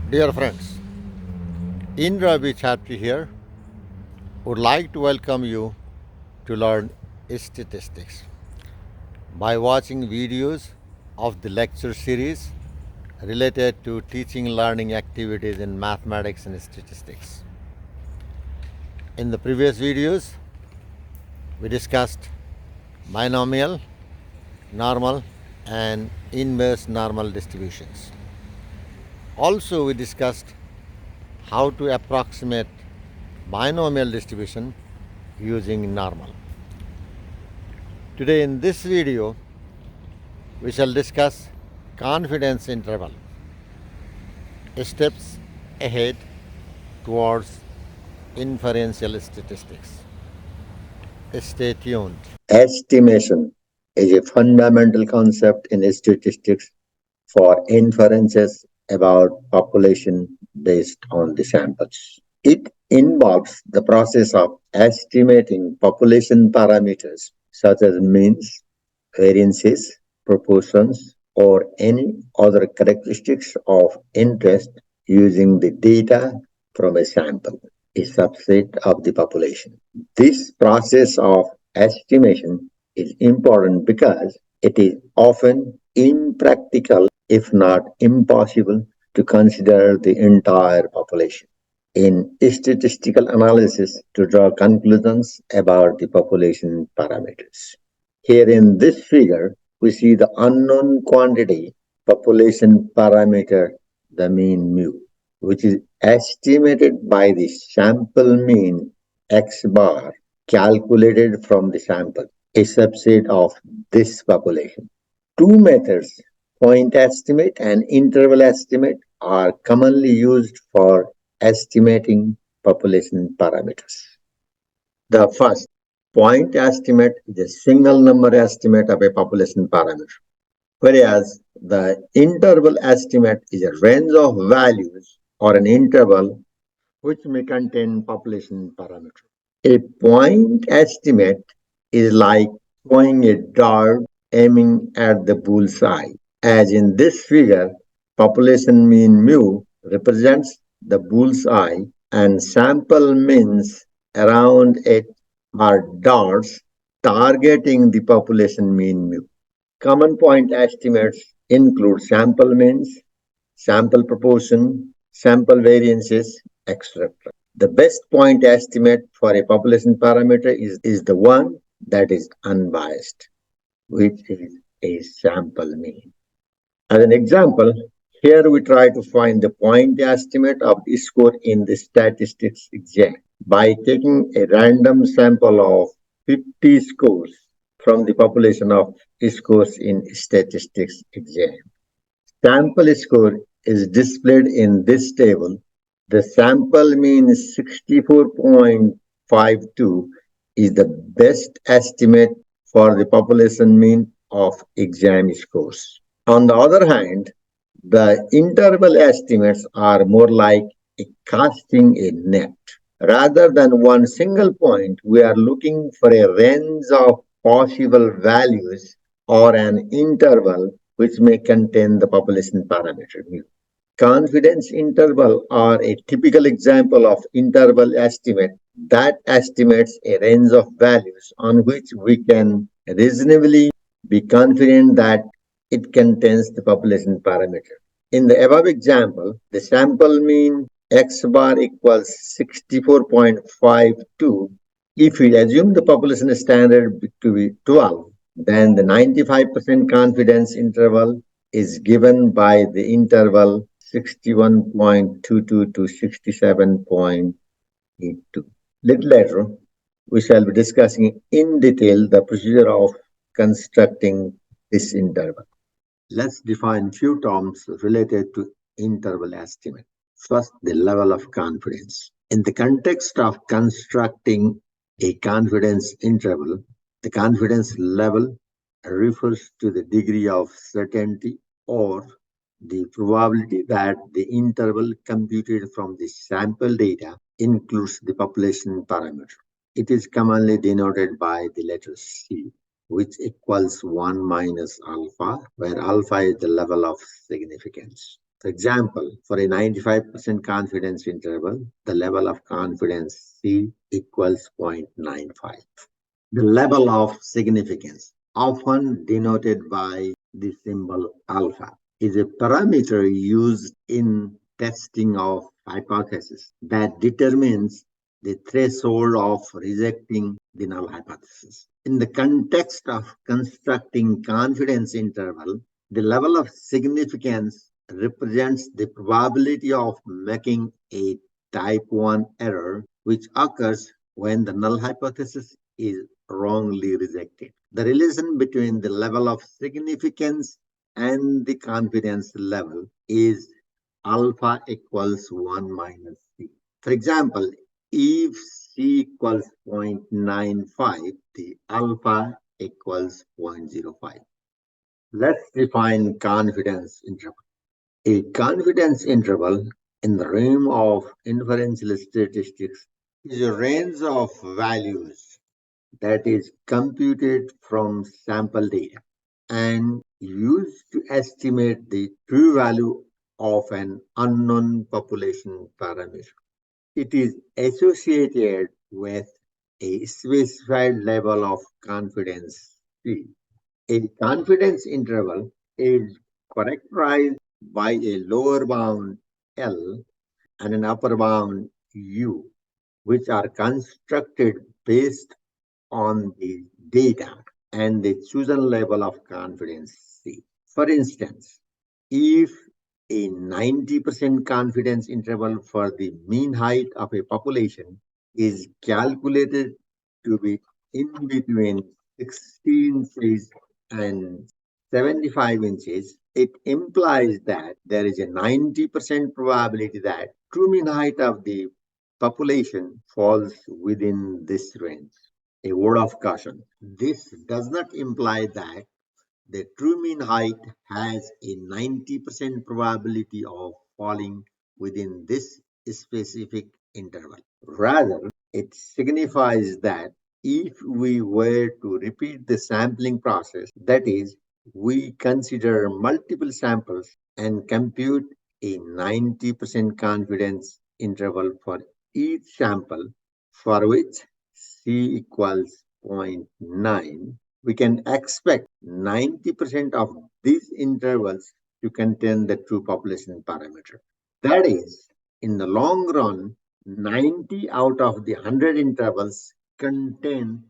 Dear friends, Indra B. Chatri here would like to welcome you to learn statistics by watching videos of the lecture series related to teaching learning activities in mathematics and statistics. In the previous videos, we discussed binomial, normal, and inverse normal distributions. Also, we discussed how to approximate binomial distribution using normal. Today in this video, we shall discuss confidence interval, steps ahead towards inferential statistics. Stay tuned. Estimation is a fundamental concept in statistics for inferences about population based on the samples. It involves the process of estimating population parameters such as means, variances, proportions, or any other characteristics of interest using the data from a sample, a subset of the population. This process of estimation is important because it is often impractical, if not impossible, to consider the entire population in statistical analysis to draw conclusions about the population parameters. Here in this figure, we see the unknown quantity population parameter, the mean mu, which is estimated by the sample mean x bar calculated from the sample, a subset of this population. Two methods, point estimate and interval estimate, are commonly used for estimating population parameters. The first, point estimate, is a single number estimate of a population parameter, whereas the interval estimate is a range of values or an interval which may contain population parameter. A point estimate is like throwing a dart aiming at the bullseye. As in this figure, population mean mu represents the bullseye and sample means around it are darts targeting the population mean mu. Common point estimates include sample means, sample proportion, sample variances, etc. The best point estimate for a population parameter is the one that is unbiased, which is a sample mean. As an example, here we try to find the point estimate of the score in the statistics exam by taking a random sample of 50 scores from the population of scores in statistics exam. Sample score is displayed in this table. The sample mean is 64.52 is the best estimate for the population mean of exam scores. On the other hand, the interval estimates are more like casting a net. Rather than one single point, we are looking for a range of possible values or an interval which may contain the population parameter mu. Confidence interval are a typical example of interval estimate that estimates a range of values on which we can reasonably be confident that it contains the population parameter. In the above example, the sample mean x bar equals 64.52. If we assume the population standard to be 12, then the 95% confidence interval is given by the interval 61.22 to 67.82. Little later, we shall be discussing in detail the procedure of constructing this interval. Let's define few terms related to interval estimate. First, the level of confidence. In the context of constructing a confidence interval, the confidence level refers to the degree of certainty or the probability that the interval computed from the sample data includes the population parameter. It is commonly denoted by the letter C, which equals 1 minus alpha, where alpha is the level of significance. For example, for a 95% confidence interval, the level of confidence C equals 0.95. The level of significance, often denoted by the symbol alpha, is a parameter used in testing of hypotheses that determines the threshold of rejecting the null hypothesis. In the context of constructing confidence interval, the level of significance represents the probability of making a type 1 error which occurs when the null hypothesis is wrongly rejected. The relation between the level of significance and the confidence level is alpha equals 1 minus C. For example, if C equals 0.95, the alpha equals 0.05. Let's define confidence interval. A confidence interval in the realm of inferential statistics is a range of values that is computed from sample data and used to estimate the true value of an unknown population parameter. It is associated with a specified level of confidence C. A confidence interval is characterized by a lower bound L and an upper bound U, which are constructed based on the data and the chosen level of confidence C. For instance, if a 90% confidence interval for the mean height of a population is calculated to be in between 16 inches and 75 inches, it implies that there is a 90% probability that true mean height of the population falls within this range. A word of caution. This does not imply that the true mean height has a 90% probability of falling within this specific interval. Rather, it signifies that if we were to repeat the sampling process, that is, we consider multiple samples and compute a 90% confidence interval for each sample for which C equals 0.9, we can expect 90% of these intervals to contain the true population parameter. That is, in the long run, 90 out of the 100 intervals contain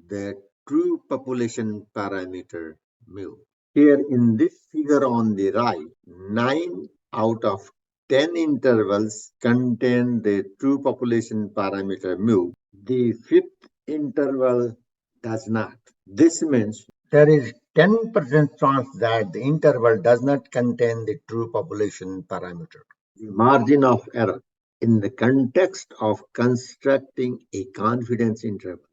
the true population parameter mu. Here in this figure on the right, 9 out of 10 intervals contain the true population parameter mu. The fifth interval does not. This means there is 10% chance that the interval does not contain the true population parameter. The margin of error in the context of constructing a confidence interval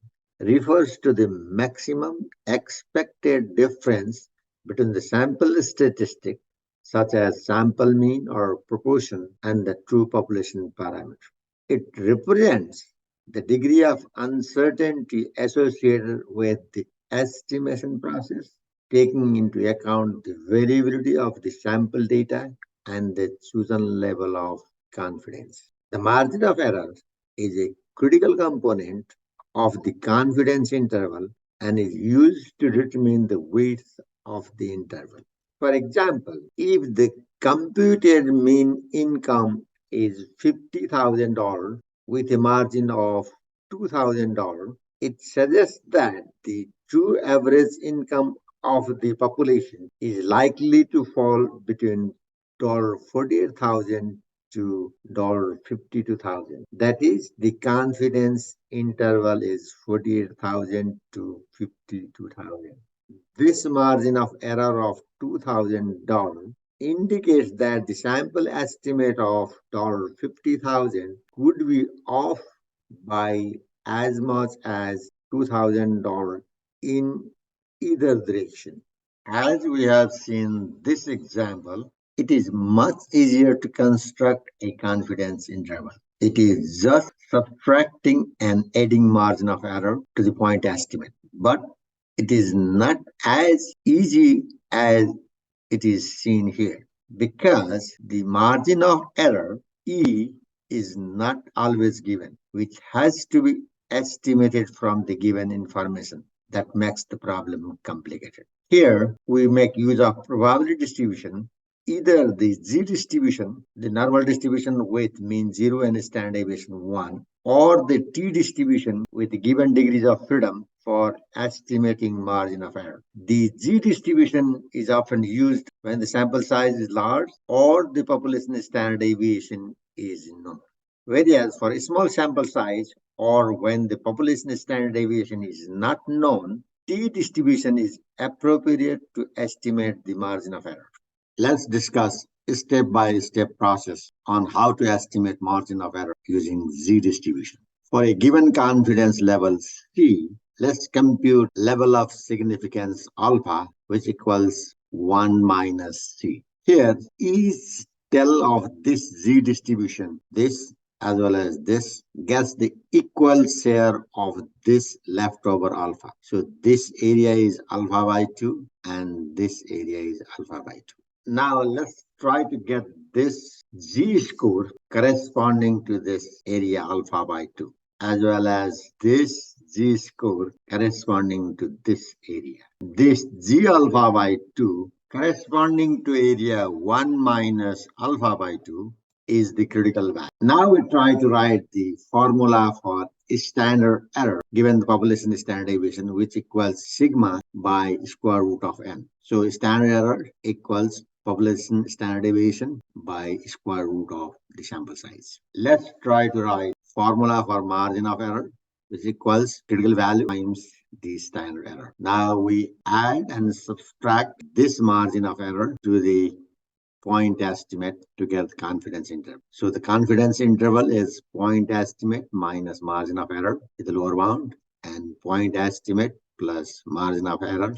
refers to the maximum expected difference between the sample statistic, such as sample mean or proportion, and the true population parameter. It represents the degree of uncertainty associated with the estimation process, taking into account the variability of the sample data and the chosen level of confidence. The margin of error is a critical component of the confidence interval and is used to determine the weights of the interval. For example, if the computed mean income is $50,000 with a margin of $2,000, it suggests that the true average income of the population is likely to fall between $48,000 to $52,000. That is, the confidence interval is 48,000 to 52,000. This margin of error of $2,000 indicates that the sample estimate of $50,000 could be off by as much as $2,000 in either direction. As we have seen this example, it is much easier to construct a confidence interval. It is just subtracting and adding margin of error to the point estimate. But it is not as easy as it is seen here. because the margin of error E is not always given, which has to be estimated from the given information. That makes the problem complicated. Here, we make use of probability distribution, either the Z distribution, the normal distribution with mean 0 and standard deviation 1, or the T distribution with given degrees of freedom for estimating margin of error. The Z distribution is often used when the sample size is large or the population standard deviation is known. Whereas for a small sample size or when the population standard deviation is not known, T distribution is appropriate to estimate the margin of error. Let's discuss a step-by-step process on how to estimate margin of error using Z distribution. For a given confidence level C, let's compute level of significance alpha, which equals 1 minus C. Here, each tail of this Z distribution, this as well as this, gets the equal share of this leftover alpha. So this area is alpha by 2 and this area is alpha by 2. Now let's try to get this z-score corresponding to this area alpha by 2, as well as this z-score corresponding to this area. This g alpha by 2 corresponding to area 1 minus alpha by 2 is the critical value. Now we try to write the formula for standard error given the population standard deviation, which equals sigma by square root of n. So standard error equals population standard deviation by square root of the sample size. Let's try to write formula for margin of error, which equals critical value times the standard error. Now we add and subtract this margin of error to the point estimate to get the confidence interval. So the confidence interval is point estimate minus margin of error is the lower bound, and point estimate plus margin of error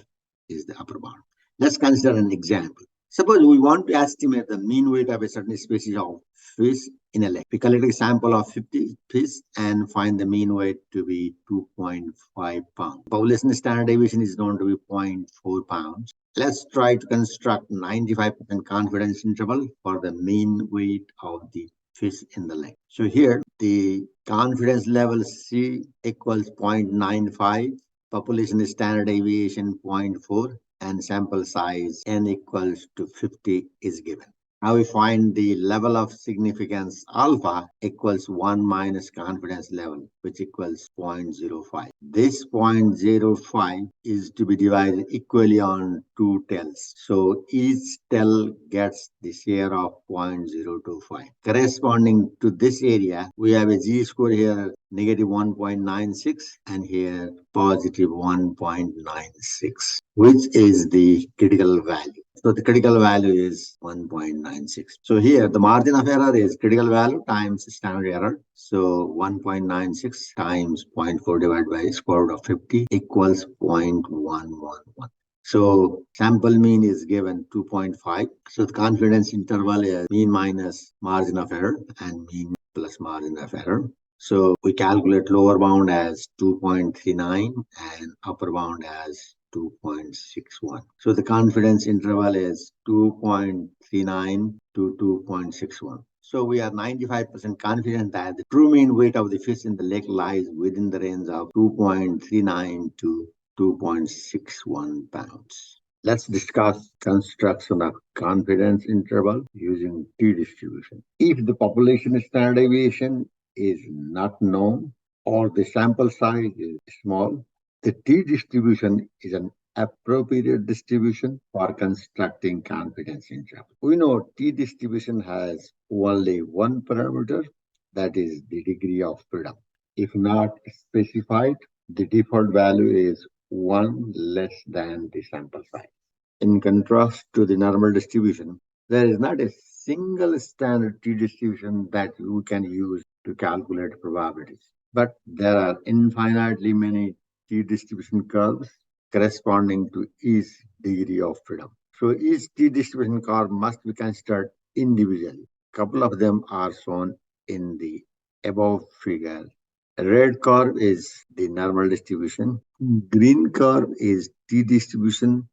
is the upper bound. Let's consider an example. Suppose we want to estimate the mean weight of a certain species of fish in a lake. We collect a sample of 50 fish and find the mean weight to be 2.5 pounds. Population standard deviation is known to be 0.4 pounds. Let's try to construct 95% confidence interval for the mean weight of the fish in the lake. So here the confidence level C equals 0.95, population standard deviation 0.4, and sample size n equals to 50 is given. Now we find the level of significance alpha equals 1 minus confidence level, which equals 0.05. This 0.05 is to be divided equally on two tails. So each tail gets the share of 0.025. Corresponding to this area, we have a z-score here negative 1.96 and here positive 1.96, which is the critical value. So the critical value is 1.96. So here the margin of error is critical value times standard error. So 1.96 times 0.4 divided by square root of 50 equals 0.111. So sample mean is given 2.5. So the confidence interval is mean minus margin of error and mean plus margin of error. So we calculate lower bound as 2.39 and upper bound as 2.61. So the confidence interval is 2.39 to 2.61. So we are 95% confident that the true mean weight of the fish in the lake lies within the range of 2.39 to 2.61 pounds. Let's discuss construction of confidence interval using T distribution. If the population standard deviation is not known or the sample size is small, the T distribution is an appropriate distribution for constructing confidence interval. We know T distribution has only one parameter, that is the degree of freedom. If not specified, the default value is 1 less than the sample size. In contrast to the normal distribution, there is not a single standard T distribution that you can use to calculate probabilities, but there are infinitely many T distribution curves corresponding to each degree of freedom. So each T distribution curve must be considered individually. A couple of them are shown in the above figure. Red curve is the normal distribution. Green curve is T distribution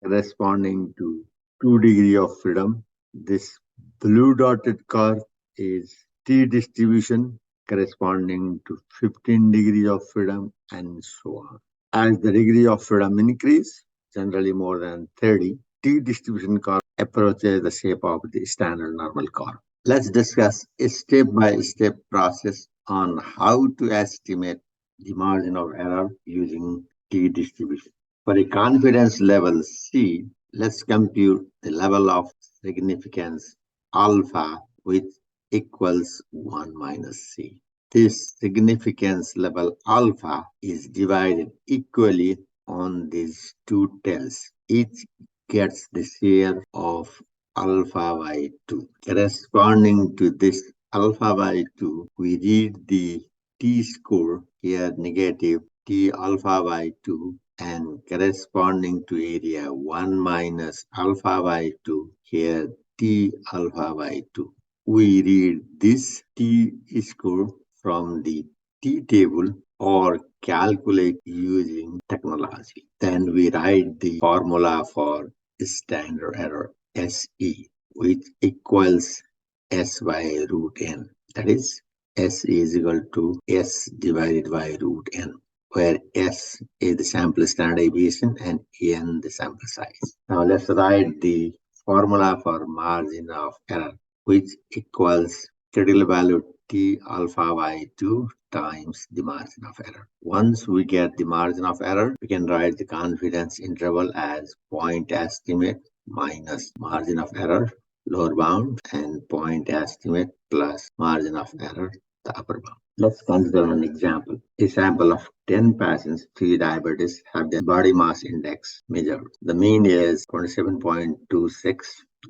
corresponding to 2 degree of freedom. This blue dotted curve is t-distribution corresponding to 15 degrees of freedom and so on. As the degree of freedom increase, generally more than 30, t-distribution curve approaches the shape of the standard normal curve. Let's discuss a step-by-step process on how to estimate the margin of error using t-distribution. For a confidence level C, let's compute the level of significance alpha which equals 1 minus C. This significance level alpha is divided equally on these two tails. Each gets the share of alpha by 2. Corresponding to this alpha by 2, we read the t-score here negative t alpha by 2 and corresponding to area 1 minus alpha by 2 here t alpha by 2. We read this t-score from the t-table or calculate using technology. Then we write the formula for standard error SE, which equals S by root n. That is, S is equal to S divided by root n, where S is the sample standard deviation and n the sample size. Now let's write the formula for margin of error, which equals critical value t alpha by 2 times the margin of error. Once we get the margin of error, we can write the confidence interval as point estimate minus margin of error, lower bound, and point estimate plus margin of error, the upper bound. Let's consider an example. A sample of 10 patients with diabetes have their body mass index measured. The mean is 27.26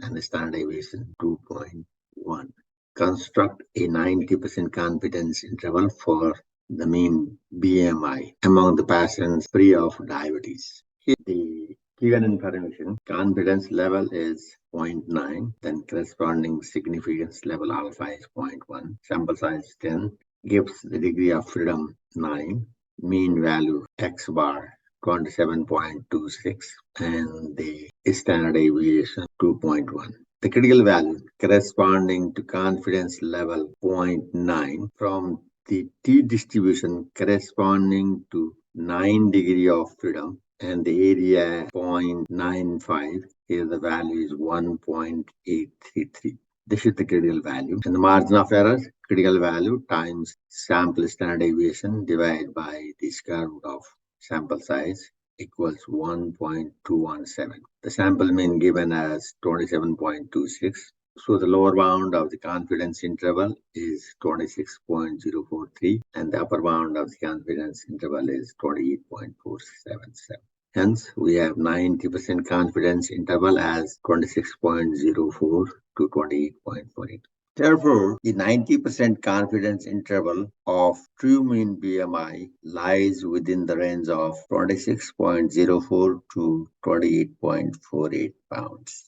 and the standard deviation 2.1. Construct a 90% confidence interval for the mean BMI among the patients free of diabetes. Here the given information, confidence level is 0.9, then corresponding significance level alpha is 0.1, sample size 10, gives the degree of freedom 9, mean value x bar 27.26, and the standard deviation 2.1. The critical value corresponding to confidence level 0.9 from the t-distribution corresponding to 9 degree of freedom and the area 0.95, here the value is 1.833. This is the critical value. And the margin of error, critical value times sample standard deviation divided by the square root of sample size equals 1.217. The sample mean given as 27.26. So the lower bound of the confidence interval is 26.043 and the upper bound of the confidence interval is 28.477. Hence, we have 90% confidence interval as 26.04 to 28.48. Therefore, the 90% confidence interval of true mean BMI lies within the range of 26.04 to 28.48 pounds.